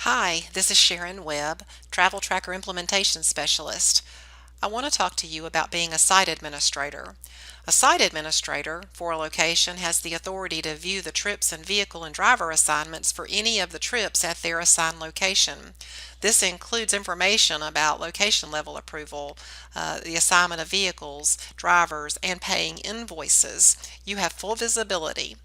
Hi, this is Sharon Webb, Travel Tracker Implementation Specialist. I want to talk to you about being a site administrator. A site administrator for a location has the authority to view the trips and vehicle and driver assignments for any of the trips at their assigned location. This includes information about location level approval, the assignment of vehicles, drivers, and paying invoices. You have full visibility.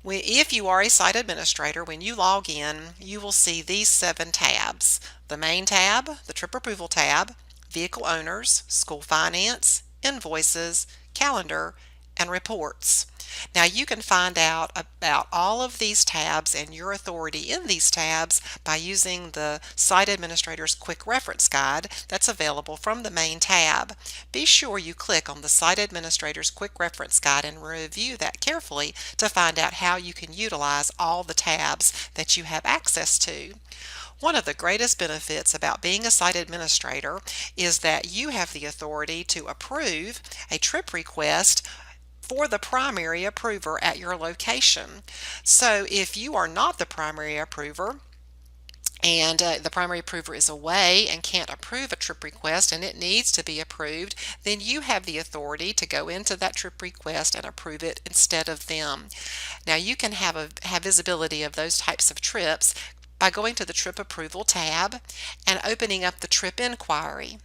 If you are a site administrator, when you log in, you will see these 7 tabs. The main tab, the trip approval tab, vehicle owners, school finance, invoices, calendar, and reports. Now you can find out about all of these tabs and your authority in these tabs by using the Site Administrator's Quick Reference Guide that's available from the main tab. Be sure you click on the Site Administrator's Quick Reference Guide and review that carefully to find out how you can utilize all the tabs that you have access to. One of the greatest benefits about being a site administrator is that you have the authority to approve a trip request for the primary approver at your location. So if you are not the primary approver, and the primary approver is away and can't approve a trip request and it needs to be approved, then you have the authority to go into that trip request and approve it instead of them. Now you can have visibility of those types of trips by going to the Trip Approval tab and opening up the Trip Inquiry.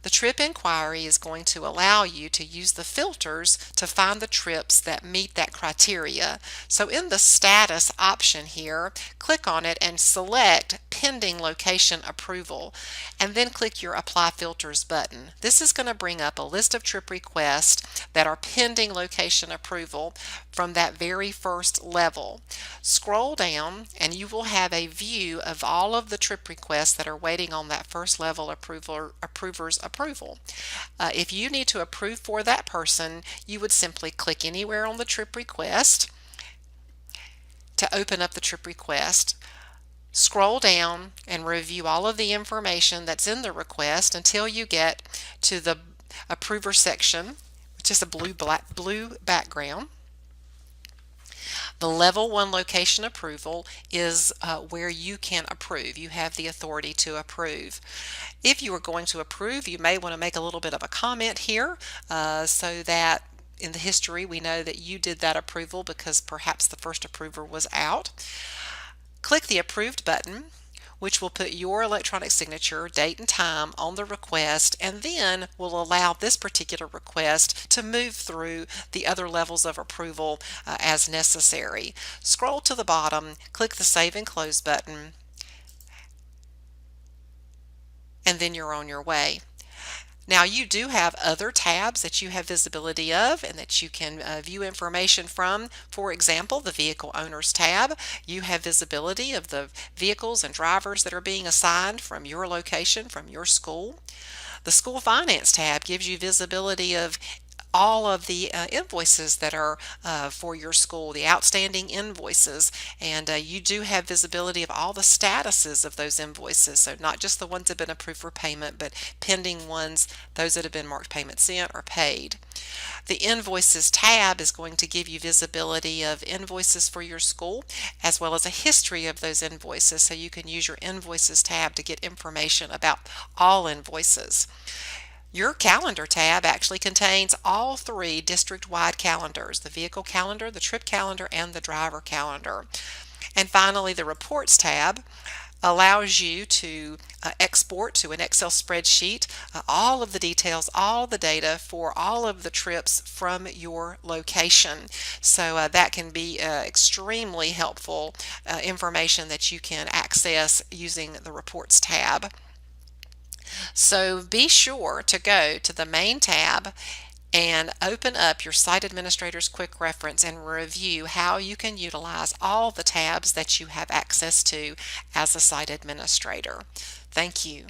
The trip inquiry is going to allow you to use the filters to find the trips that meet that criteria. So in the status option here, click on it and select pending location approval, and then click your apply filters button. This is going to bring up a list of trip requests that are pending location approval from that very first level. Scroll down and you will have a view of all of the trip requests that are waiting on that first level approver's approval. If you need to approve for that person, you would simply click anywhere on the trip request to open up the trip request. Scroll down and review all of the information that's in the request until you get to the approver section, which is a blue background. The level 1 location approval is where you can approve. You have the authority to approve. If you are going to approve, you may want to make a little bit of a comment here so that in the history we know that you did that approval because perhaps the first approver was out. Click the Approved button, which will put your electronic signature, date and time on the request, and then will allow this particular request to move through the other levels of approval as necessary. Scroll to the bottom, click the Save and Close button, and then you're on your way. Now you do have other tabs that you have visibility of and that you can view information from. For example, the Vehicle Owners tab. You have visibility of the vehicles and drivers that are being assigned from your location, from your school. The School Finance tab gives you visibility of all of the invoices that are for your school, the outstanding invoices, and you do have visibility of all the statuses of those invoices, so not just the ones that have been approved for payment, but pending ones, those that have been marked payment sent or paid. The Invoices tab is going to give you visibility of invoices for your school as well as a history of those invoices, so you can use your Invoices tab to get information about all invoices. Your Calendar tab actually contains all 3 district-wide calendars, the vehicle calendar, the trip calendar, and the driver calendar. And finally, the Reports tab allows you to export to an Excel spreadsheet all of the details, all the data for all of the trips from your location. So that can be extremely helpful information that you can access using the Reports tab. So be sure to go to the main tab and open up your Site Administrator's Quick Reference and review how you can utilize all the tabs that you have access to as a site administrator. Thank you.